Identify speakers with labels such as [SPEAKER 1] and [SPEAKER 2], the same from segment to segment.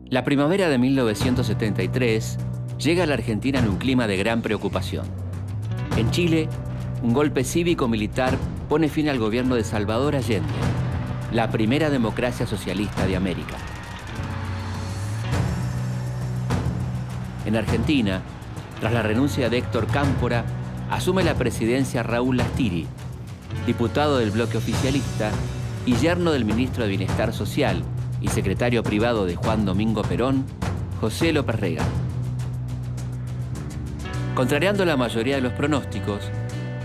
[SPEAKER 1] La primavera de 1973 llega a la Argentina en un clima de gran preocupación. En Chile, un golpe cívico-militar pone fin al gobierno de Salvador Allende, la primera democracia socialista de América. En Argentina, tras la renuncia de Héctor Cámpora, asume la presidencia Raúl Lastiri, diputado del bloque oficialista y yerno del ministro de Bienestar Social y secretario privado de Juan Domingo Perón, José López Rega. Contrariando la mayoría de los pronósticos,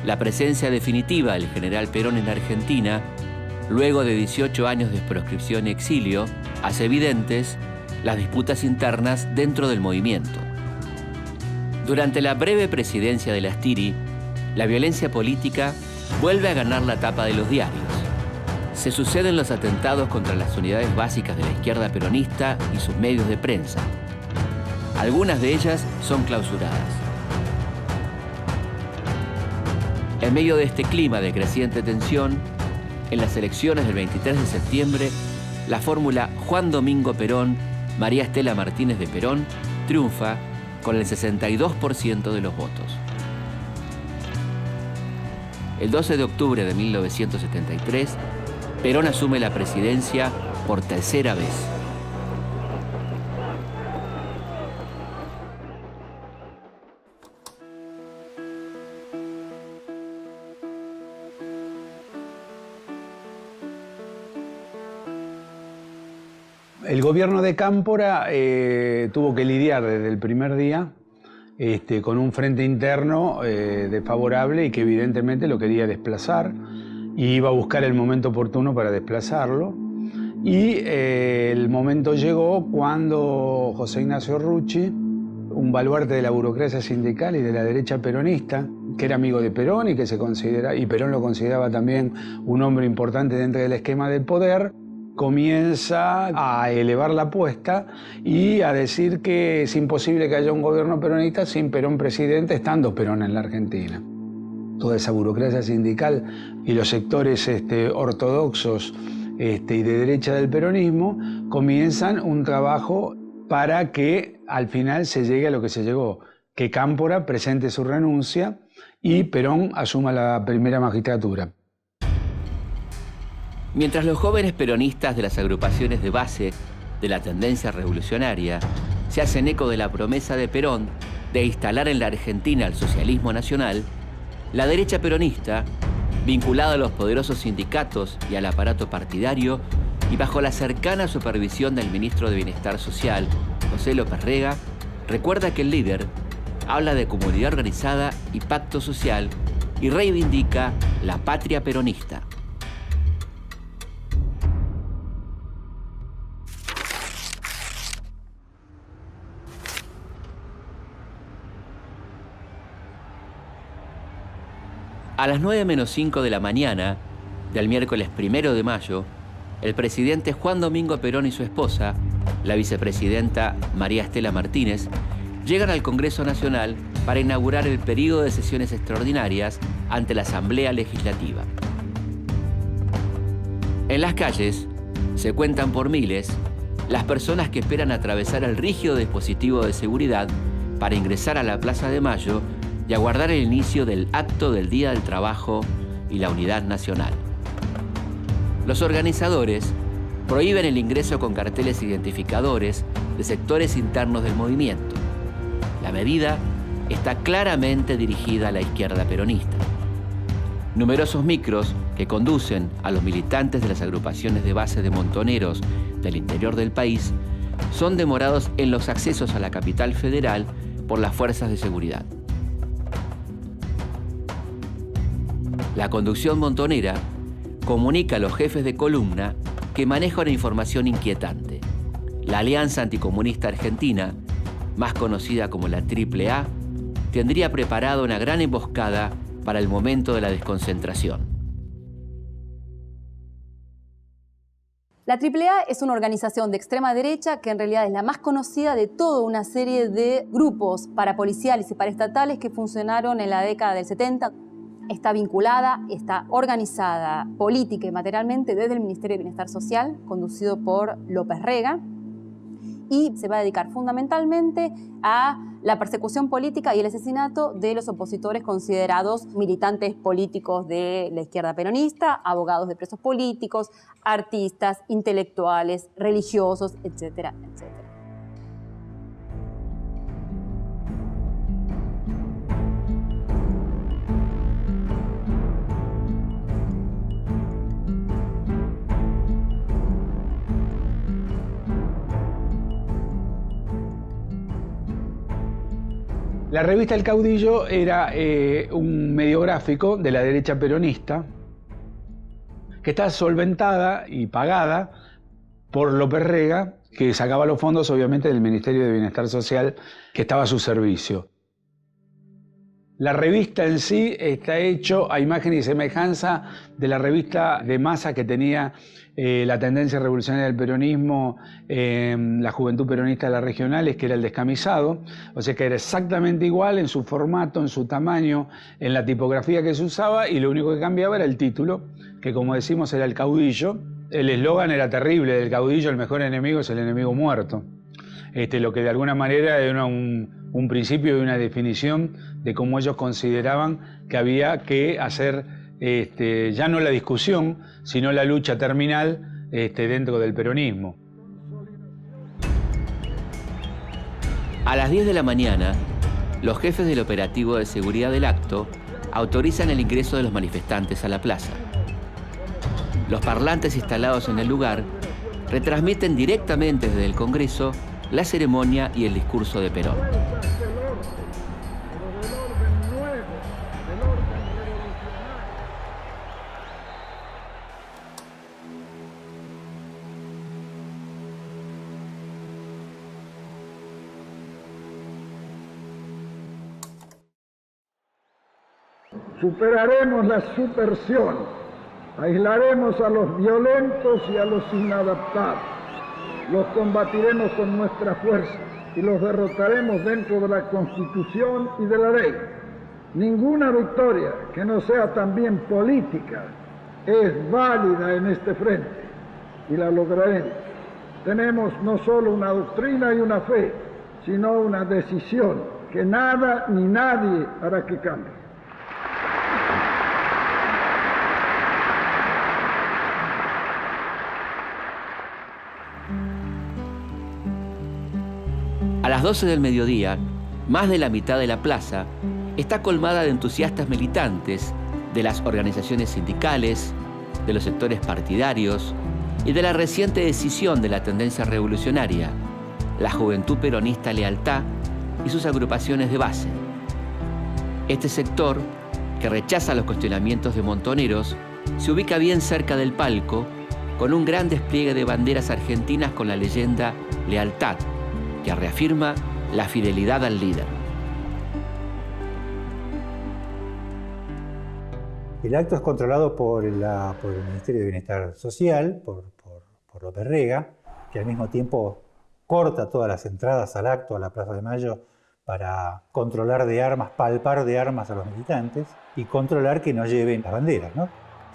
[SPEAKER 1] la presencia definitiva del general Perón en Argentina, luego de 18 años de proscripción y exilio, hace evidentes las disputas internas dentro del movimiento. Durante la breve presidencia de Lastiri, la violencia política vuelve a ganar la tapa de los diarios. Se suceden los atentados contra las unidades básicas de la izquierda peronista y sus medios de prensa. Algunas de ellas son clausuradas. En medio de este clima de creciente tensión, en las elecciones del 23 de septiembre, la fórmula Juan Domingo Perón, María Estela Martínez de Perón, triunfa con el 62% de los votos. El 12 de octubre de 1973, Perón asume la presidencia por tercera vez.
[SPEAKER 2] El gobierno de Cámpora tuvo que lidiar desde el primer día con un frente interno desfavorable y que evidentemente lo quería desplazar y iba a buscar el momento oportuno para desplazarlo. Y el momento llegó cuando José Ignacio Rucci, un baluarte de la burocracia sindical y de la derecha peronista, que era amigo de Perón y que y Perón lo consideraba también un hombre importante dentro del esquema del poder, comienza a elevar la apuesta y a decir que es imposible que haya un gobierno peronista sin Perón presidente, estando Perón en la Argentina. Toda esa burocracia sindical y los sectores ortodoxos y de derecha del peronismo comienzan un trabajo para que al final se llegue a lo que se llegó, que Cámpora presente su renuncia y Perón asuma la primera magistratura.
[SPEAKER 1] Mientras los jóvenes peronistas de las agrupaciones de base de la tendencia revolucionaria se hacen eco de la promesa de Perón de instalar en la Argentina el socialismo nacional, la derecha peronista, vinculada a los poderosos sindicatos y al aparato partidario y bajo la cercana supervisión del ministro de Bienestar Social, José López Rega, recuerda que el líder habla de comunidad organizada y pacto social y reivindica la patria peronista. A las 9:05 de la mañana del miércoles 1 de mayo, el presidente Juan Domingo Perón y su esposa, la vicepresidenta María Estela Martínez, llegan al Congreso Nacional para inaugurar el período de sesiones extraordinarias ante la Asamblea Legislativa. En las calles se cuentan por miles las personas que esperan atravesar el rígido dispositivo de seguridad para ingresar a la Plaza de Mayo y aguardar el inicio del acto del Día del Trabajo y la Unidad Nacional. Los organizadores prohíben el ingreso con carteles identificadores de sectores internos del movimiento. La medida está claramente dirigida a la izquierda peronista. Numerosos micros que conducen a los militantes de las agrupaciones de base de montoneros del interior del país son demorados en los accesos a la capital federal por las fuerzas de seguridad. La conducción montonera comunica a los jefes de columna que maneja una información inquietante. La Alianza Anticomunista Argentina, más conocida como la AAA, tendría preparado una gran emboscada para el momento de la desconcentración.
[SPEAKER 3] La AAA es una organización de extrema derecha que en realidad es la más conocida de toda una serie de grupos parapoliciales y paraestatales que funcionaron en la década del 70. Está vinculada, está organizada política y materialmente desde el Ministerio de Bienestar Social, conducido por López Rega. y se va a dedicar fundamentalmente a la persecución política y el asesinato de los opositores considerados militantes políticos de la izquierda peronista, abogados de presos políticos, artistas, intelectuales, religiosos, etcétera, etcétera.
[SPEAKER 2] La revista El Caudillo era un medio gráfico de la derecha peronista que está solventada y pagada por López Rega, que sacaba los fondos obviamente del Ministerio de Bienestar Social que estaba a su servicio. La revista en sí está hecho a imagen y semejanza de la revista de masa que tenía la tendencia revolucionaria del peronismo, la Juventud Peronista de las Regionales, que era El Descamisado. O sea que era exactamente igual en su formato, en su tamaño, en la tipografía que se usaba, y lo único que cambiaba era el título, que como decimos era El Caudillo. El eslogan era terrible del Caudillo: el mejor enemigo es el enemigo muerto. Lo que de alguna manera era un principio y una definición de cómo ellos consideraban que había que hacer ya no la discusión, sino la lucha terminal dentro del peronismo.
[SPEAKER 1] A las 10 de la mañana, los jefes del operativo de seguridad del acto autorizan el ingreso de los manifestantes a la plaza. Los parlantes instalados en el lugar retransmiten directamente desde el Congreso la ceremonia y el discurso de Perón.
[SPEAKER 4] Superaremos la subversión, aislaremos a los violentos y a los inadaptados, los combatiremos con nuestra fuerza y los derrotaremos dentro de la Constitución y de la ley. Ninguna victoria que no sea también política es válida en este frente, y la lograremos. Tenemos no solo una doctrina y una fe, sino una decisión que nada ni nadie hará que cambie.
[SPEAKER 1] A las 12 del mediodía, más de la mitad de la plaza está colmada de entusiastas militantes de las organizaciones sindicales, de los sectores partidarios y de la reciente decisión de la tendencia revolucionaria, la Juventud Peronista Lealtad y sus agrupaciones de base. Este sector, que rechaza los cuestionamientos de Montoneros, se ubica bien cerca del palco con un gran despliegue de banderas argentinas con la leyenda Lealtad, que reafirma la fidelidad al líder.
[SPEAKER 5] El acto es controlado por el Ministerio de Bienestar Social, por López Rega, que al mismo tiempo corta todas las entradas al acto, a la Plaza de Mayo, para controlar de armas, palpar de armas a los militantes y controlar que no lleven las banderas, ¿no?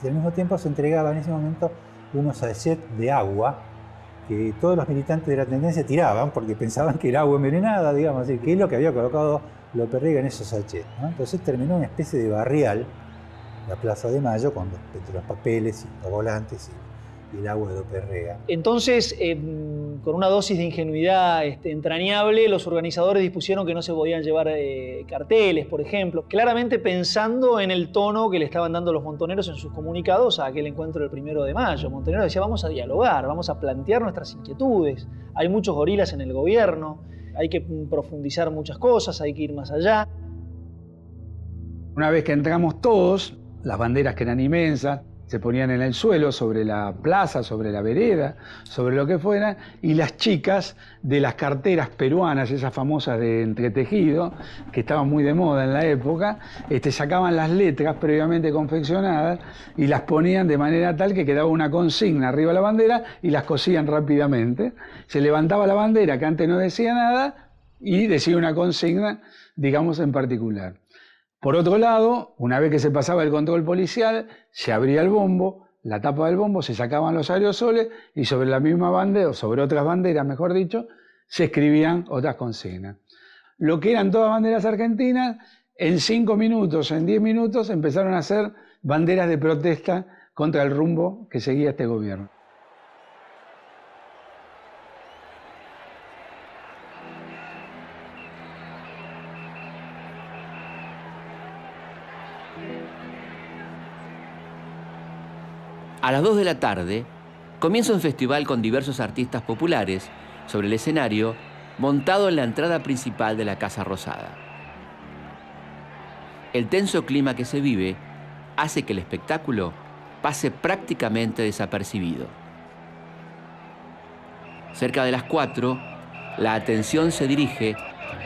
[SPEAKER 5] Y al mismo tiempo se entregaba en ese momento unos sachets de agua que todos los militantes de la tendencia tiraban porque pensaban que era agua envenenada, digamos, así, que es lo que había colocado López Rega en esos sachets, ¿no? Entonces terminó una especie de barrial, la Plaza de Mayo, entre los papeles y los volantes y el agua de López Rega.
[SPEAKER 6] Entonces, con una dosis de ingenuidad entrañable, los organizadores dispusieron que no se podían llevar carteles, por ejemplo, claramente pensando en el tono que le estaban dando los montoneros en sus comunicados a aquel encuentro del 1 de mayo. Montonero decía: vamos a dialogar, vamos a plantear nuestras inquietudes, hay muchos gorilas en el gobierno, hay que profundizar muchas cosas, hay que ir más allá.
[SPEAKER 2] Una vez que entramos todos, las banderas que eran inmensas se ponían en el suelo, sobre la plaza, sobre la vereda, sobre lo que fuera, y las chicas de las carteras peruanas, esas famosas de entretejido, que estaban muy de moda en la época, sacaban las letras previamente confeccionadas y las ponían de manera tal que quedaba una consigna arriba de la bandera y las cosían rápidamente. Se levantaba la bandera, que antes no decía nada, y decía una consigna, digamos, en particular. Por otro lado, una vez que se pasaba el control policial, se abría el bombo, la tapa del bombo, se sacaban los aerosoles y sobre la misma bandera, o sobre otras banderas, mejor dicho, se escribían otras consignas. Lo que eran todas banderas argentinas, en 5 minutos, en 10 minutos, empezaron a hacer banderas de protesta contra el rumbo que seguía este gobierno.
[SPEAKER 1] A las 2 de la tarde, comienza un festival con diversos artistas populares sobre el escenario montado en la entrada principal de la Casa Rosada. El tenso clima que se vive hace que el espectáculo pase prácticamente desapercibido. Cerca de las 4, la atención se dirige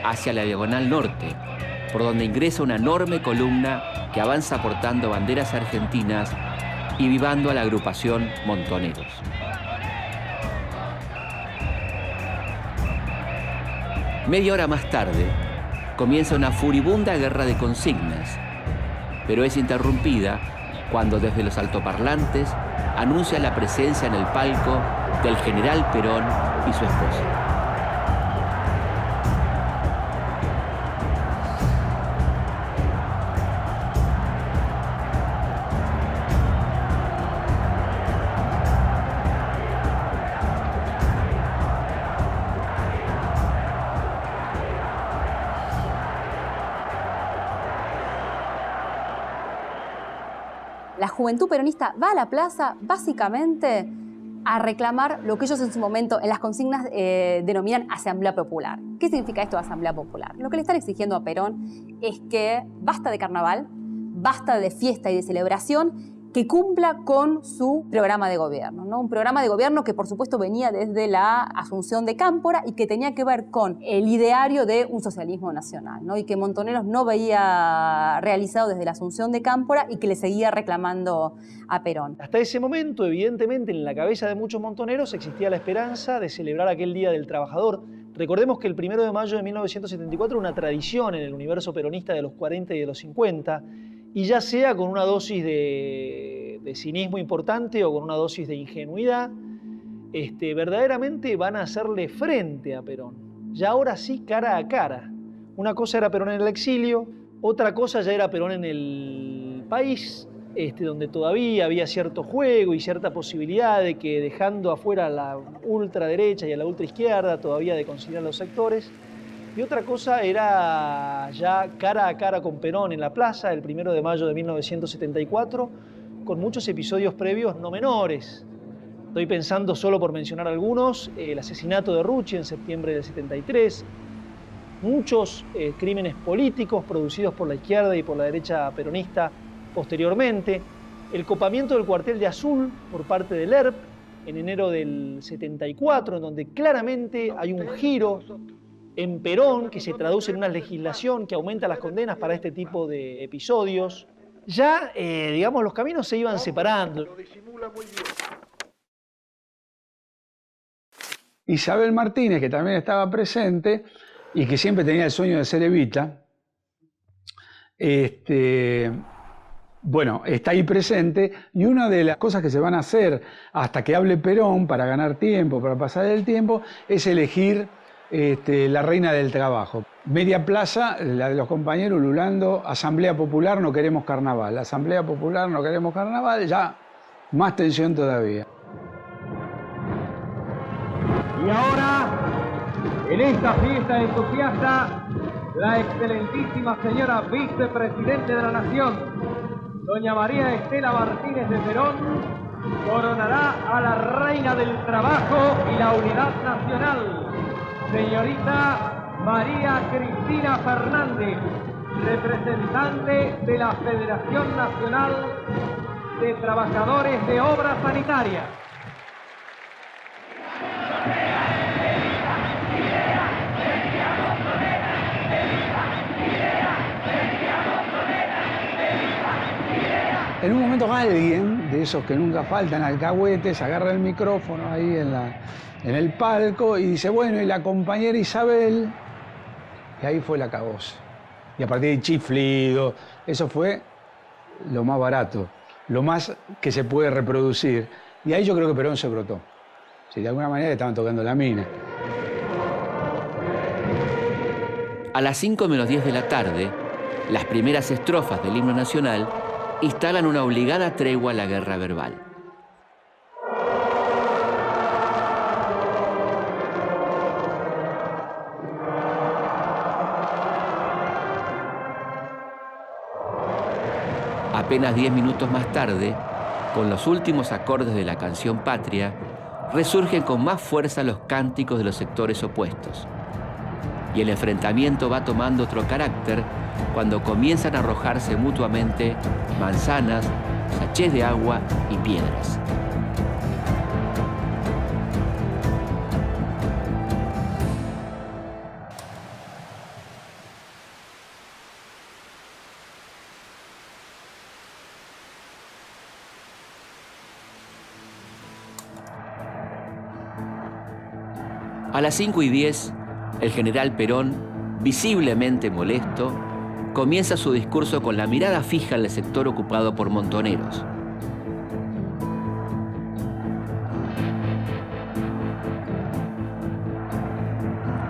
[SPEAKER 1] hacia la Diagonal Norte, por donde ingresa una enorme columna que avanza portando banderas argentinas y vivando a la agrupación Montoneros. Media hora más tarde, comienza una furibunda guerra de consignas, pero es interrumpida cuando desde los altoparlantes anuncia la presencia en el palco del general Perón y su esposa.
[SPEAKER 3] La juventud peronista va a la plaza básicamente a reclamar lo que ellos en su momento en las consignas denominan Asamblea Popular. ¿Qué significa esto de Asamblea Popular? Lo que le están exigiendo a Perón es que basta de carnaval, basta de fiesta y de celebración, que cumpla con su programa de gobierno, ¿no? Un programa de gobierno que por supuesto venía desde la asunción de Cámpora y que tenía que ver con el ideario de un socialismo nacional, ¿no? Y que Montoneros no veía realizado desde la asunción de Cámpora y que le seguía reclamando a Perón.
[SPEAKER 6] Hasta ese momento, evidentemente, en la cabeza de muchos montoneros existía la esperanza de celebrar aquel Día del Trabajador. Recordemos que el 1 de mayo de 1974 una tradición en el universo peronista de los 40 y de los 50, y ya sea con una dosis de cinismo importante o con una dosis de ingenuidad, verdaderamente van a hacerle frente a Perón. Ya ahora sí, cara a cara. Una cosa era Perón en el exilio, otra cosa ya era Perón en el país, donde todavía había cierto juego y cierta posibilidad de que, dejando afuera a la ultraderecha y a la ultraizquierda, todavía de conciliar los sectores. Y otra cosa era ya cara a cara con Perón en la plaza, el 1 de mayo de 1974, con muchos episodios previos no menores. Estoy pensando, solo por mencionar algunos, el asesinato de Rucci en septiembre del 73, muchos crímenes políticos producidos por la izquierda y por la derecha peronista posteriormente, el copamiento del cuartel de Azul por parte del ERP en enero del 74, en donde claramente hay un giro en Perón que se traduce en una legislación que aumenta las condenas para este tipo de episodios. Ya, digamos, los caminos se iban separando.
[SPEAKER 2] Isabel Martínez, que también estaba presente y que siempre tenía el sueño de ser Evita, bueno, está ahí presente, y una de las cosas que se van a hacer hasta que hable Perón, para ganar tiempo, para pasar el tiempo, es elegir la reina del trabajo. Media plaza, la de los compañeros ululando, Asamblea Popular, no queremos carnaval. Asamblea Popular, no queremos carnaval, ya más tensión todavía.
[SPEAKER 7] Y ahora, en esta fiesta entusiasta, la excelentísima señora vicepresidente de la Nación, doña María Estela Martínez de Perón, coronará a la reina del trabajo y la unidad nacional, señorita María Cristina Fernández, representante de la Federación Nacional de Trabajadores de Obras Sanitarias.
[SPEAKER 2] En un momento alguien de esos que nunca faltan, alcahuetes, agarra el micrófono ahí en el palco y dice, bueno, y la compañera Isabel, y ahí fue la acabose. Y a partir de chiflido, eso fue lo más barato, lo más que se puede reproducir. Y ahí yo creo que Perón se brotó. Si de alguna manera le estaban tocando la mina.
[SPEAKER 1] A las 5 menos 10 de la tarde, las primeras estrofas del himno nacional instalan una obligada tregua a la guerra verbal. Apenas 10 minutos más tarde, con los últimos acordes de la canción Patria, resurgen con más fuerza los cánticos de los sectores opuestos. Y el enfrentamiento va tomando otro carácter cuando comienzan a arrojarse mutuamente manzanas, sachés de agua y piedras. A las 5:10, el general Perón, visiblemente molesto, comienza su discurso con la mirada fija en el sector ocupado por montoneros.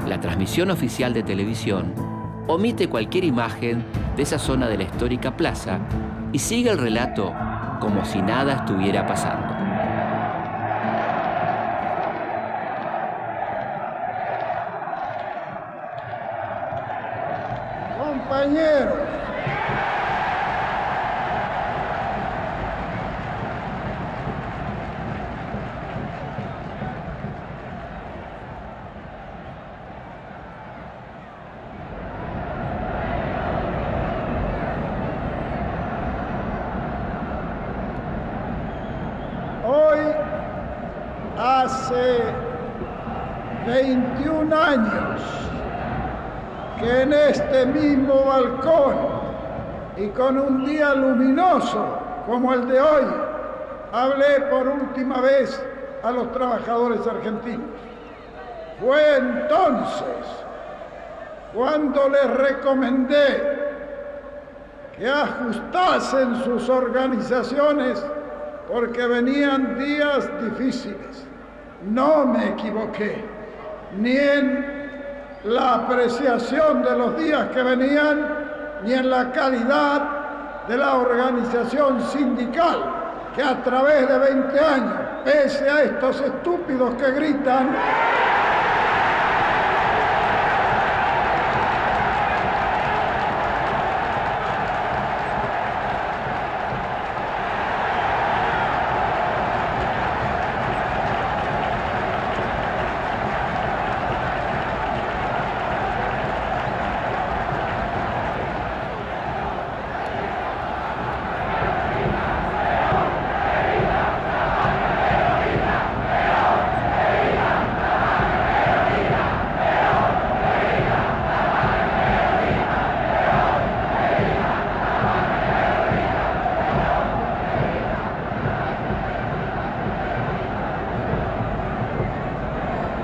[SPEAKER 1] La transmisión oficial de televisión omite cualquier imagen de esa zona de la histórica plaza y sigue el relato como si nada estuviera pasando.
[SPEAKER 4] Compañeros, hoy hace 21 años que en este mismo balcón y con un día luminoso como el de hoy, hablé por última vez a los trabajadores argentinos. Fue entonces cuando les recomendé que ajustasen sus organizaciones porque venían días difíciles. No me equivoqué, ni en la apreciación de los días que venían, ni en la calidad de la organización sindical, que a través de 20 años, pese a estos estúpidos que gritan,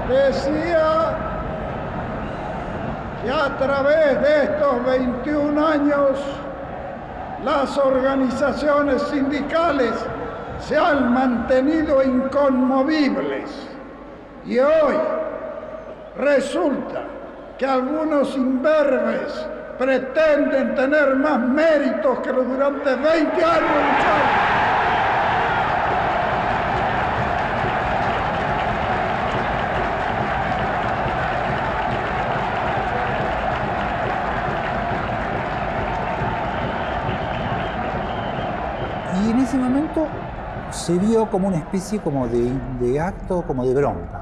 [SPEAKER 4] decía que a través de estos 21 años las organizaciones sindicales se han mantenido inconmovibles y hoy resulta que algunos imberbes pretenden tener más méritos que los durante 20 años lucharon.
[SPEAKER 5] Y en ese momento se vio como una especie como de acto, como de bronca.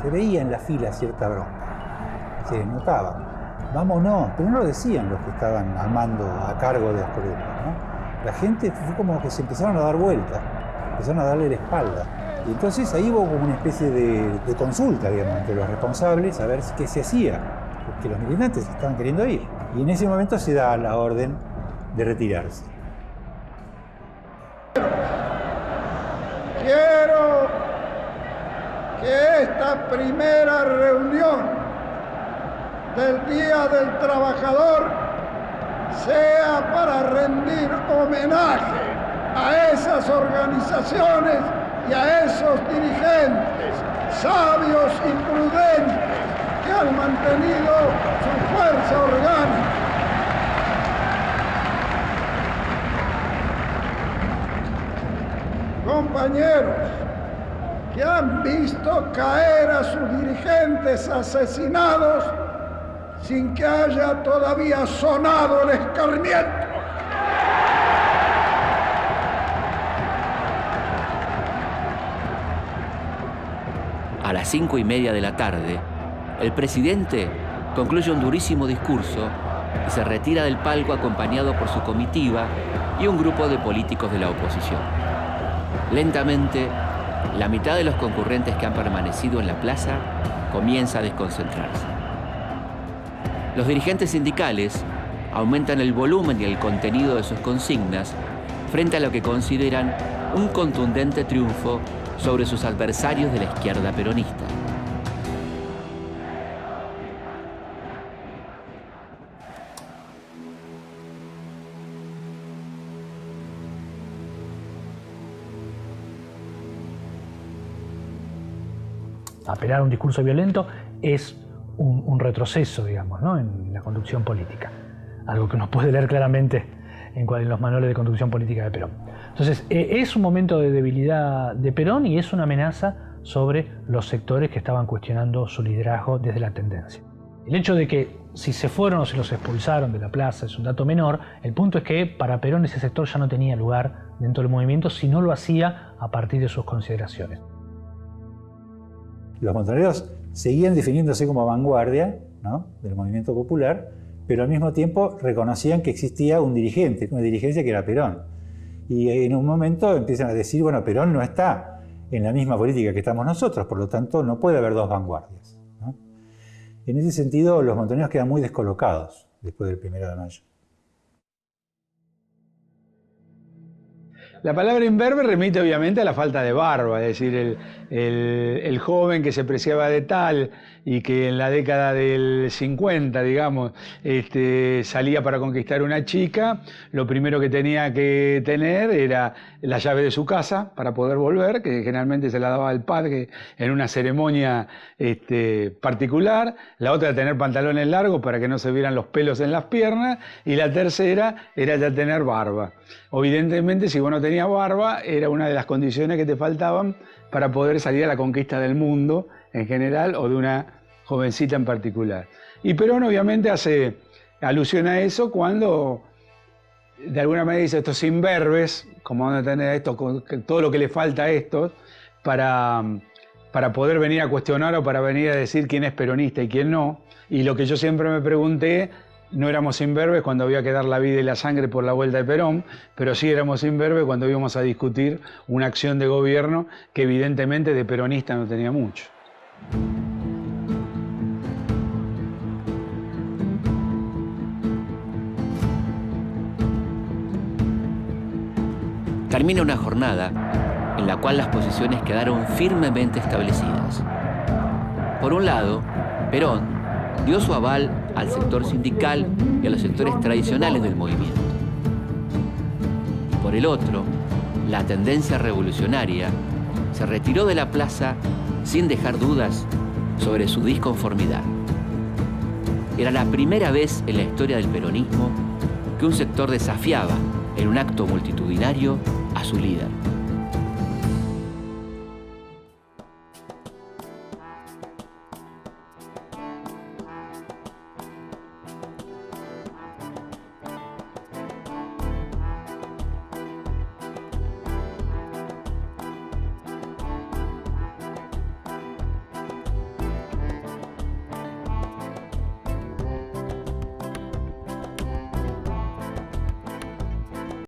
[SPEAKER 5] Se veía en la fila cierta bronca. Se notaba. Vámonos, pero no lo decían los que estaban al mando a cargo de las columnas, ¿no? La gente fue como que se empezaron a dar vueltas, empezaron a darle la espalda. Y entonces ahí hubo como una especie de consulta, digamos, entre los responsables a ver qué se hacía, porque los militantes estaban queriendo ir. Y en ese momento se da la orden de retirarse.
[SPEAKER 4] Quiero que esta primera reunión del Día del Trabajador sea para rendir homenaje a esas organizaciones y a esos dirigentes sabios y prudentes que han mantenido su fuerza orgánica. Compañeros que han visto caer a sus dirigentes asesinados sin que haya todavía sonado el escarmiento.
[SPEAKER 1] A las 5:30 de la tarde, el presidente concluye un durísimo discurso y se retira del palco acompañado por su comitiva y un grupo de políticos de la oposición. Lentamente, la mitad de los concurrentes que han permanecido en la plaza comienza a desconcentrarse. Los dirigentes sindicales aumentan el volumen y el contenido de sus consignas frente a lo que consideran un contundente triunfo sobre sus adversarios de la izquierda peronista.
[SPEAKER 8] Apelar a un discurso violento es un retroceso, digamos, ¿no?, en la conducción política. Algo que uno puede leer claramente en los manuales de conducción política de Perón. Entonces, es un momento de debilidad de Perón y es una amenaza sobre los sectores que estaban cuestionando su liderazgo desde la tendencia. El hecho de que si se fueron o si los expulsaron de la plaza es un dato menor. El punto es que para Perón ese sector ya no tenía lugar dentro del movimiento si no lo hacía a partir de sus consideraciones.
[SPEAKER 5] Los montoneros seguían definiéndose como vanguardia, ¿no?, del movimiento popular, pero al mismo tiempo reconocían que existía un dirigente, una dirigencia que era Perón. Y en un momento empiezan a decir, bueno, Perón no está en la misma política que estamos nosotros, por lo tanto no puede haber dos vanguardias, ¿no? En ese sentido, los montoneros quedan muy descolocados después del 1 de mayo.
[SPEAKER 2] La palabra imberbe remite obviamente a la falta de barba, es decir, el joven que se preciaba de tal y que en la década del 50, digamos, salía para conquistar una chica, lo primero que tenía que tener era la llave de su casa para poder volver, que generalmente se la daba al padre en una ceremonia particular, la otra era tener pantalones largos para que no se vieran los pelos en las piernas, y la tercera era ya tener barba. Evidentemente, si vos no tenías barba, era una de las condiciones que te faltaban para poder salir a la conquista del mundo en general o de una jovencita en particular. Y Perón obviamente hace alusión a eso cuando de alguna manera dice estos imberbes, como van a tener esto, todo lo que le falta a estos para poder venir a cuestionar o para venir a decir quién es peronista y quién no. Y lo que yo siempre me pregunté, no éramos imberbes cuando había que dar la vida y la sangre por la vuelta de Perón, pero sí éramos imberbes cuando íbamos a discutir una acción de gobierno que evidentemente de peronista no tenía mucho.
[SPEAKER 1] Termina una jornada en la cual las posiciones quedaron firmemente establecidas. Por un lado, Perón dio su aval al sector sindical y a los sectores tradicionales del movimiento. Y por el otro, la tendencia revolucionaria se retiró de la plaza sin dejar dudas sobre su disconformidad. Era la primera vez en la historia del peronismo que un sector desafiaba en un acto multitudinario a su líder.